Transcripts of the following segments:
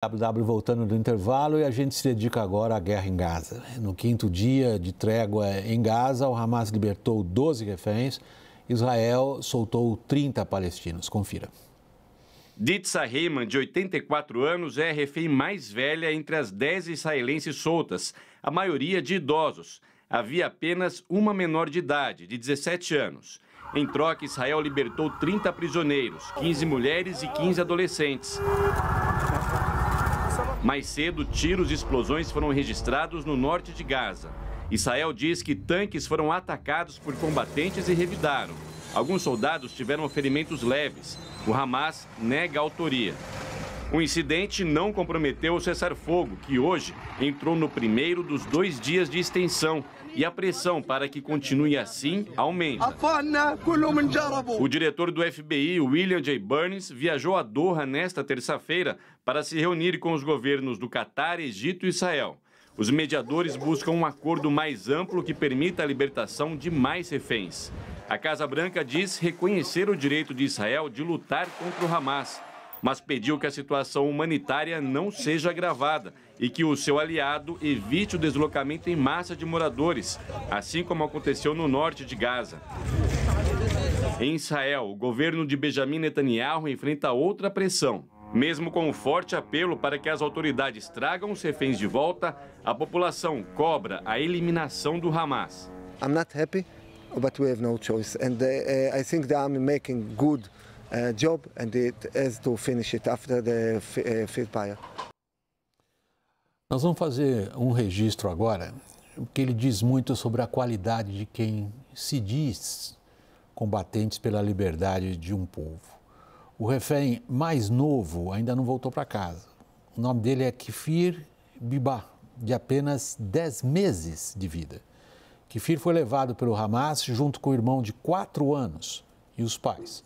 WW voltando do intervalo e a gente se dedica agora à guerra em Gaza. No quinto dia de trégua em Gaza, o Hamas libertou 12 reféns, Israel soltou 30 palestinos. Confira. Ditsa Heyman, de 84 anos, é a refém mais velha entre as 10 israelenses soltas, a maioria de idosos. Havia apenas uma menor de idade, de 17 anos. Em troca, Israel libertou 30 prisioneiros, 15 mulheres e 15 adolescentes. Mais cedo, tiros e explosões foram registrados no norte de Gaza. Israel diz que tanques foram atacados por combatentes e revidaram. Alguns soldados tiveram ferimentos leves. O Hamas nega a autoria. O incidente não comprometeu o cessar-fogo, que hoje entrou no primeiro dos 2 dias de extensão, e a pressão para que continue assim aumenta. O diretor do FBI, William J. Burns, viajou a Doha nesta terça-feira para se reunir com os governos do Catar, Egito e Israel. Os mediadores buscam um acordo mais amplo que permita a libertação de mais reféns. A Casa Branca diz reconhecer o direito de Israel de lutar contra o Hamas, mas pediu que a situação humanitária não seja agravada e que o seu aliado evite o deslocamento em massa de moradores, assim como aconteceu no norte de Gaza. Em Israel, o governo de Benjamin Netanyahu enfrenta outra pressão. Mesmo com um forte apelo para que as autoridades tragam os reféns de volta, a população cobra a eliminação do Hamas. I'm not happy, but we have no choice. And I think the army making good job, and it has to finish it after the ceasefire. Nós vamos fazer um registro agora, porque ele diz muito sobre a qualidade de quem se diz combatentes pela liberdade de um povo. O refém mais novo ainda não voltou para casa. O nome dele é Kfir Biba, de apenas 10 meses de vida. Kfir foi levado pelo Hamas junto com o irmão de 4 anos e os pais.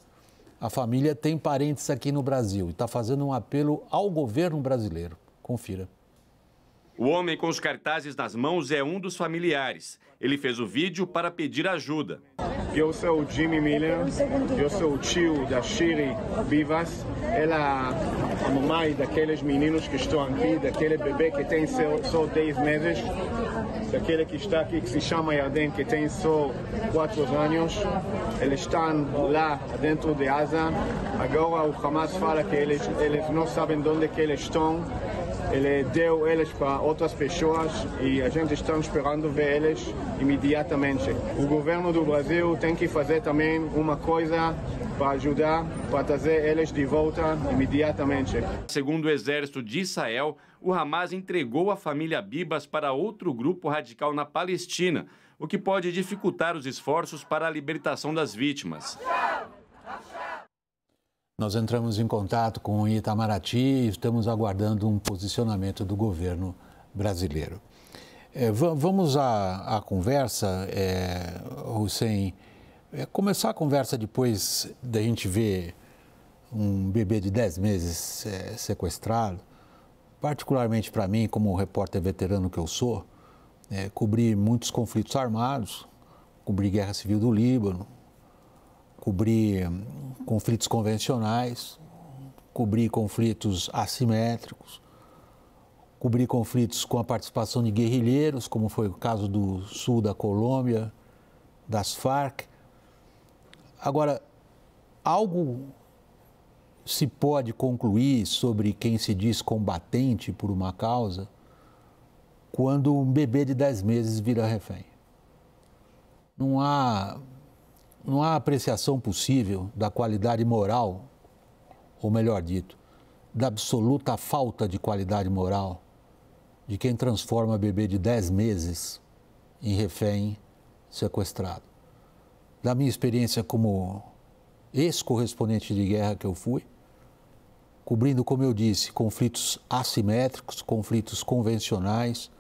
A família tem parentes aqui no Brasil e está fazendo um apelo ao governo brasileiro. Confira. O homem com os cartazes nas mãos é um dos familiares. Ele fez o vídeo para pedir ajuda. Eu sou o Jimmy Miller, eu sou o tio da Shiri Bivas. Ela é a mamãe daqueles meninos que estão aqui, daquele bebê que tem só 10 meses, daquele que está aqui que se chama Yarden, que tem só 4 anos. Eles estão lá dentro de Gaza. Agora o Hamas fala que eles não sabem de onde que eles estão. Ele deu eles para outras pessoas e a gente está esperando ver eles imediatamente. O governo do Brasil tem que fazer também uma coisa para ajudar, para trazer eles de volta imediatamente. Segundo o exército de Israel, o Hamas entregou a família Bibas para outro grupo radical na Palestina, o que pode dificultar os esforços para a libertação das vítimas. Nós entramos em contato com o Itamaraty e estamos aguardando um posicionamento do governo brasileiro. Vamos à conversa, Hussein. Começar a conversa depois da gente ver um bebê de 10 meses sequestrado. Particularmente para mim, como repórter veterano que eu sou, cobri muitos conflitos armados, cobri guerra civil do Líbano, cobri conflitos convencionais, cobri conflitos assimétricos, cobri conflitos com a participação de guerrilheiros, como foi o caso do sul da Colômbia, das Farc. Agora, algo se pode concluir sobre quem se diz combatente por uma causa quando um bebê de 10 meses vira refém. Não há apreciação possível da qualidade moral, ou melhor dito, da absoluta falta de qualidade moral de quem transforma bebê de 10 meses em refém sequestrado. Da minha experiência como ex-correspondente de guerra que eu fui, cobrindo, como eu disse, conflitos assimétricos, conflitos convencionais,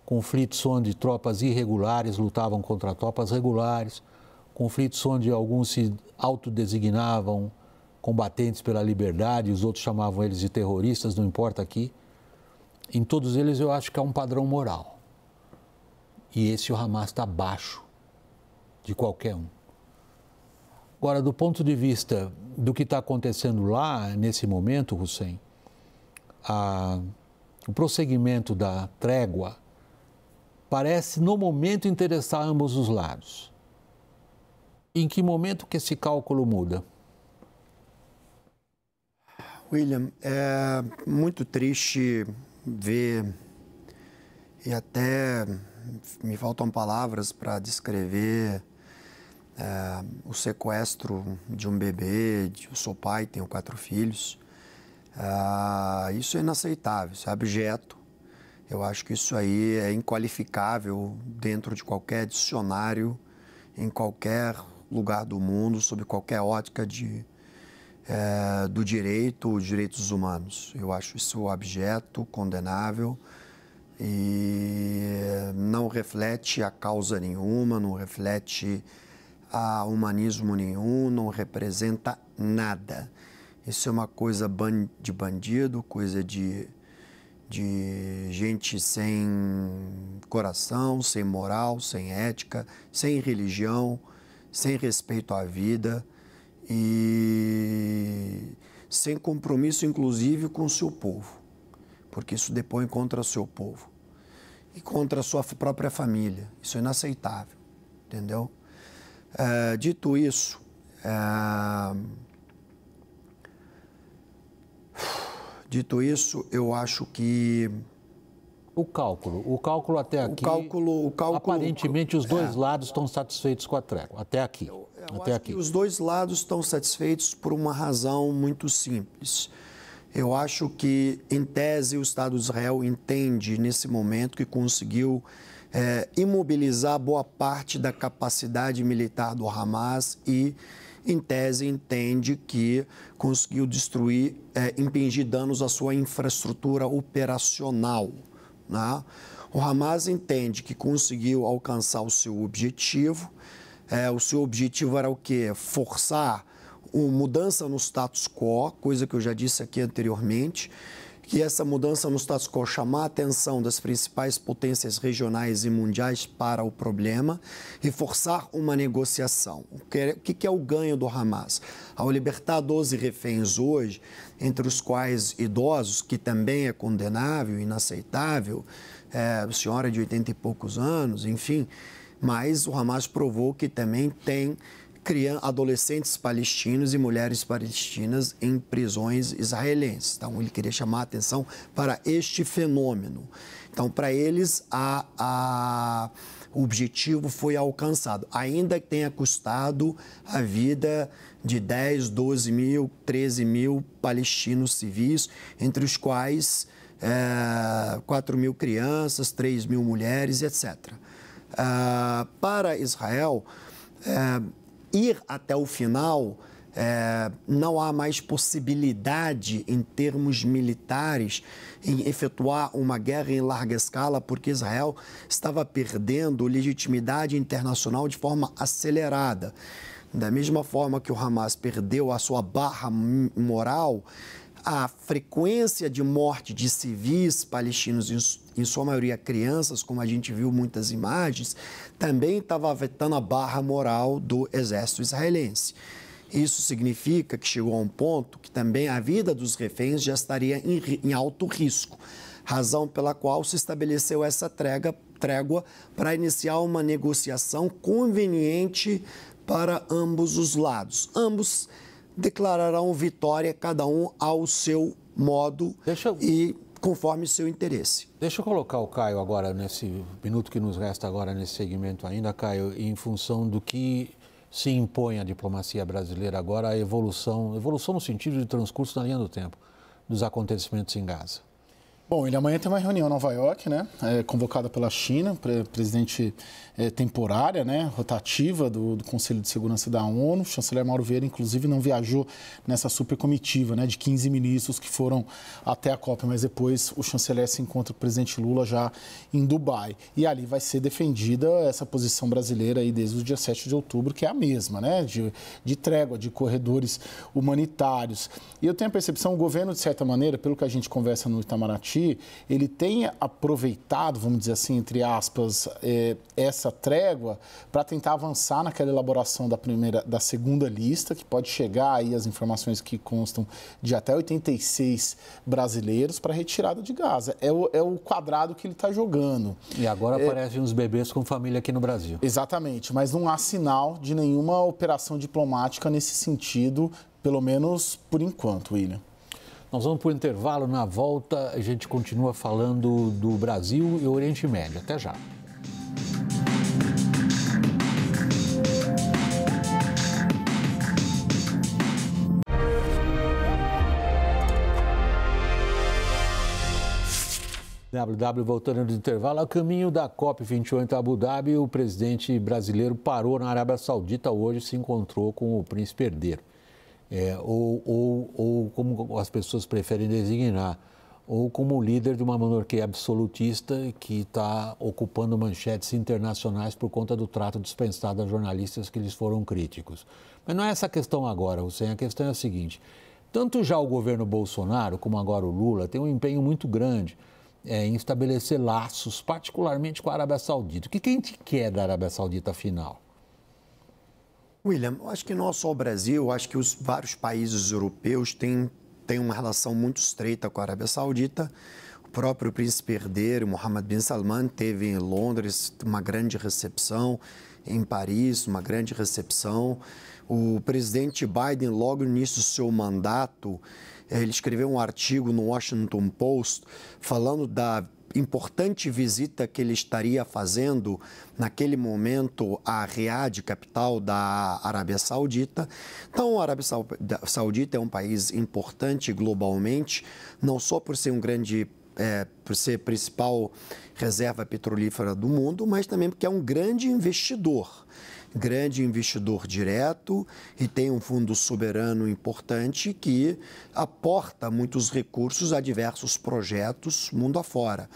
conflitos onde tropas irregulares lutavam contra tropas regulares, conflitos onde alguns se autodesignavam combatentes pela liberdade, e os outros chamavam eles de terroristas, não importa aqui. Em todos eles eu acho que há um padrão moral. E esse o Hamas está abaixo de qualquer um. Agora, do ponto de vista do que está acontecendo lá, nesse momento, Hussein, o prosseguimento da trégua parece, no momento, interessar ambos os lados. Em que momento que esse cálculo muda? William, é muito triste ver, e até me faltam palavras para descrever o sequestro de um bebê. Eu sou pai, tenho 4 filhos. Isso é inaceitável, isso é abjeto. Eu acho que isso aí é inqualificável dentro de qualquer dicionário, em qualquer lugar do mundo, sob qualquer ótica do direito, os direitos humanos. Eu acho isso abjeto, condenável e não reflete a causa nenhuma, não reflete a humanismo nenhum, não representa nada. Isso é uma coisa de bandido, coisa de gente sem coração, sem moral, sem ética, sem religião, sem respeito à vida e sem compromisso, inclusive, com o seu povo, porque isso depõe contra o seu povo e contra a sua própria família. Isso é inaceitável, entendeu? Dito isso, eu acho que o cálculo até aqui, aparentemente os dois lados estão satisfeitos com a trégua, até aqui. Eu acho que os dois lados estão satisfeitos por uma razão muito simples. Eu acho que, em tese, o Estado de Israel entende, nesse momento, que conseguiu imobilizar boa parte da capacidade militar do Hamas e, em tese, entende que conseguiu destruir, impingir danos à sua infraestrutura operacional, né? O Hamas entende que conseguiu alcançar o seu objetivo. O seu objetivo era o quê? Forçar mudança no status quo, coisa que eu já disse aqui anteriormente, que essa mudança no status quo chamar a atenção das principais potências regionais e mundiais para o problema e forçar uma negociação. O que é o ganho do Hamas? Ao libertar 12 reféns hoje, entre os quais idosos, que também é condenável, inaceitável, senhora de 80 e poucos anos, enfim, mas o Hamas provou que também tem adolescentes palestinos e mulheres palestinas em prisões israelenses. Então, ele queria chamar a atenção para este fenômeno. Então, para eles, o objetivo foi alcançado, ainda que tenha custado a vida de 10, 12 mil, 13 mil palestinos civis, entre os quais 4 mil crianças, 3 mil mulheres, etc. Para Israel, ir até o final, não há mais possibilidade em termos militares em efetuar uma guerra em larga escala, porque Israel estava perdendo legitimidade internacional de forma acelerada. Da mesma forma que o Hamas perdeu a sua barra moral, a frequência de morte de civis palestinos, em sua maioria crianças, como a gente viu muitas imagens, também estava afetando a barra moral do exército israelense. Isso significa que chegou a um ponto que também a vida dos reféns já estaria em alto risco, razão pela qual se estabeleceu essa trégua para iniciar uma negociação conveniente para ambos os lados. Ambos declararão vitória, cada um ao seu modo e conforme seu interesse. Deixa eu colocar o Caio agora, nesse minuto que nos resta agora nesse segmento ainda, Caio, em função do que se impõe à diplomacia brasileira agora, a evolução no sentido de transcurso na linha do tempo dos acontecimentos em Gaza. Bom, amanhã tem uma reunião em Nova York, né, convocada pela China, presidente temporária, né, rotativa do Conselho de Segurança da ONU. O chanceler Mauro Vieira, inclusive, não viajou nessa super comitiva, né, de 15 ministros que foram até a COP, mas depois o chanceler se encontra com o presidente Lula já em Dubai. E ali vai ser defendida essa posição brasileira aí desde o dia 7 de outubro, que é a mesma, né, de trégua, de corredores humanitários. E eu tenho a percepção, o governo, de certa maneira, pelo que a gente conversa no Itamaraty, Itamaraty, ele tenha aproveitado, vamos dizer assim, entre aspas, essa trégua para tentar avançar naquela elaboração da segunda lista, que pode chegar aí as informações que constam de até 86 brasileiros para retirada de Gaza. É o quadrado que ele está jogando. E agora aparecem uns bebês com família aqui no Brasil. Exatamente, mas não há sinal de nenhuma operação diplomática nesse sentido, pelo menos por enquanto, William. Nós vamos para o intervalo. Na volta, a gente continua falando do Brasil e Oriente Médio. Até já. Voltando do intervalo, a caminho da COP28 em Abu Dhabi, o presidente brasileiro parou na Arábia Saudita hoje, se encontrou com o príncipe herdeiro. Ou como as pessoas preferem designar, ou como líder de uma monarquia absolutista que está ocupando manchetes internacionais por conta do trato dispensado a jornalistas que lhes foram críticos. Mas não é essa a questão agora, Hussein. A questão é a seguinte: tanto já o governo Bolsonaro como agora o Lula tem um empenho muito grande em estabelecer laços, particularmente com a Arábia Saudita. O que a gente quer da Arábia Saudita, afinal? William, eu acho que não só o Brasil, eu acho que os vários países europeus têm uma relação muito estreita com a Arábia Saudita. O próprio príncipe herdeiro, Mohammed bin Salman, teve em Londres uma grande recepção, em Paris uma grande recepção. O presidente Biden, logo no início do seu mandato, ele escreveu um artigo no Washington Post falando da importante visita que ele estaria fazendo naquele momento a Riad, capital da Arábia Saudita. Então, a Arábia Saudita é um país importante globalmente, não só por ser por ser a principal reserva petrolífera do mundo, mas também porque é um grande investidor direto e tem um fundo soberano importante que aporta muitos recursos a diversos projetos mundo afora.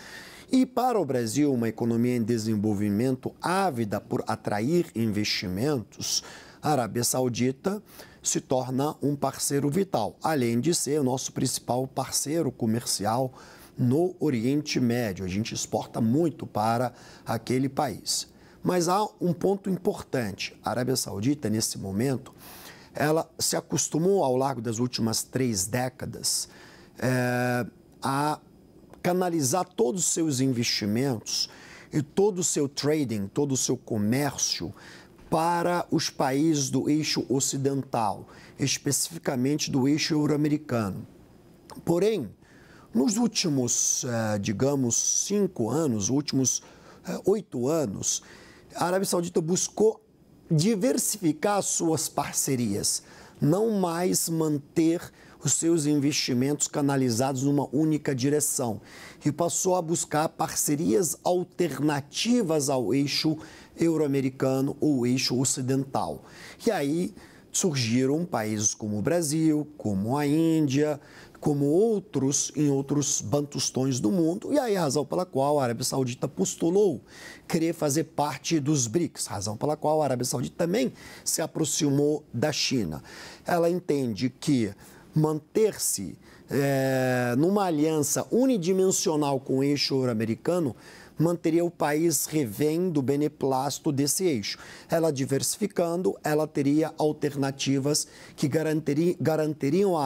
E para o Brasil, uma economia em desenvolvimento ávida por atrair investimentos, a Arábia Saudita se torna um parceiro vital, além de ser o nosso principal parceiro comercial no Oriente Médio. A gente exporta muito para aquele país. Mas há um ponto importante. A Arábia Saudita, nesse momento, ela se acostumou ao longo das últimas 3 décadas a canalizar todos os seus investimentos e todo o seu trading, todo o seu comércio para os países do eixo ocidental, especificamente do eixo euro-americano. Porém, nos últimos, 5 anos, últimos 8 anos, a Arábia Saudita buscou diversificar suas parcerias, não mais manter os seus investimentos canalizados numa única direção e passou a buscar parcerias alternativas ao eixo euro-americano ou eixo ocidental. E aí surgiram países como o Brasil, como a Índia, como outros em outros bantustões do mundo, e aí a razão pela qual a Arábia Saudita postulou querer fazer parte dos BRICS, razão pela qual a Arábia Saudita também se aproximou da China. Ela entende que manter-se numa aliança unidimensional com o eixo euro-americano manteria o país refém do beneplácito desse eixo. Ela diversificando, ela teria alternativas que garantiriam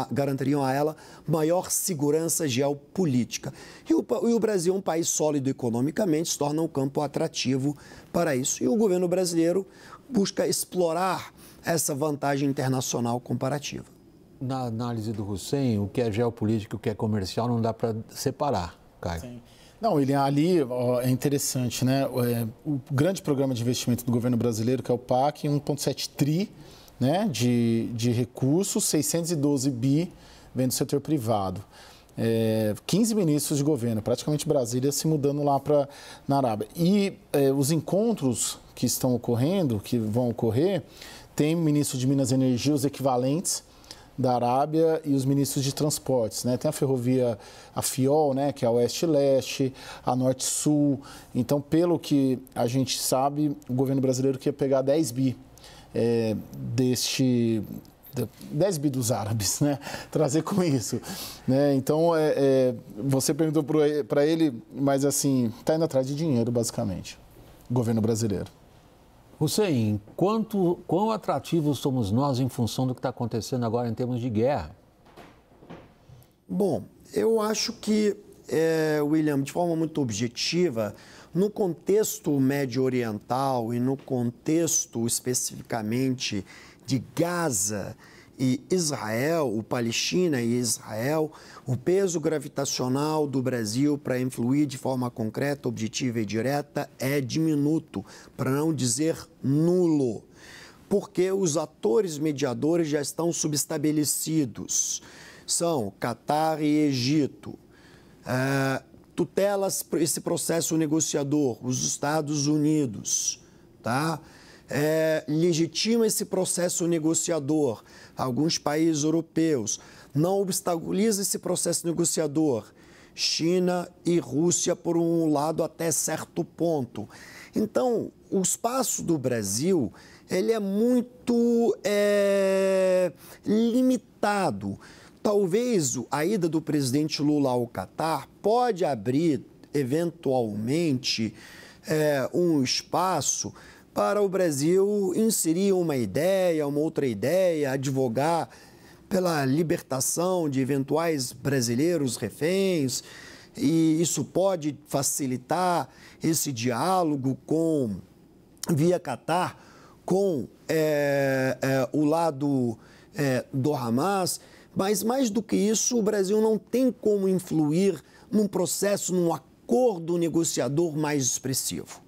a ela maior segurança geopolítica. E o Brasil, um país sólido economicamente, se torna um campo atrativo para isso. E o governo brasileiro busca explorar essa vantagem internacional comparativa. Na análise do Hussein, o que é geopolítico e o que é comercial não dá para separar, Caio. Sim. Não, William, ali é interessante, né? O grande programa de investimento do governo brasileiro, que é o PAC, 1,7 tri, né, de recursos, 612 bi vem do setor privado. 15 ministros de governo, praticamente Brasília se mudando lá na Arábia. E os encontros que estão ocorrendo, que vão ocorrer, tem ministro de Minas e Energia, os equivalentes da Arábia e os ministros de transportes, né? Tem a ferrovia, a FIOL, né, que é a Oeste-Leste, a Norte-Sul. Então, pelo que a gente sabe, o governo brasileiro quer pegar 10 bi 10 bi dos árabes, né? Trazer com isso, né? Então, você perguntou para ele, mas assim, está indo atrás de dinheiro, basicamente, o governo brasileiro. Hussein, quão atrativos somos nós em função do que está acontecendo agora em termos de guerra? Bom, eu acho que, William, de forma muito objetiva, no contexto médio-oriental e no contexto especificamente de Gaza e Israel, o Palestina e Israel, o peso gravitacional do Brasil para influir de forma concreta, objetiva e direta é diminuto, para não dizer nulo, porque os atores mediadores já estão subestabelecidos. São Catar e Egito. Tutelas esse processo negociador, os Estados Unidos, tá? Legitima esse processo negociador, alguns países europeus. Não obstaculiza esse processo negociador, China e Rússia, por um lado, até certo ponto. Então, o espaço do Brasil, ele é muito limitado. Talvez a ida do presidente Lula ao Catar pode abrir, eventualmente, um espaço para o Brasil inserir uma ideia, uma outra ideia, advogar pela libertação de eventuais brasileiros reféns, e isso pode facilitar esse diálogo via Catar com o lado do Hamas. Mas, mais do que isso, o Brasil não tem como influir num processo, num acordo negociador mais expressivo.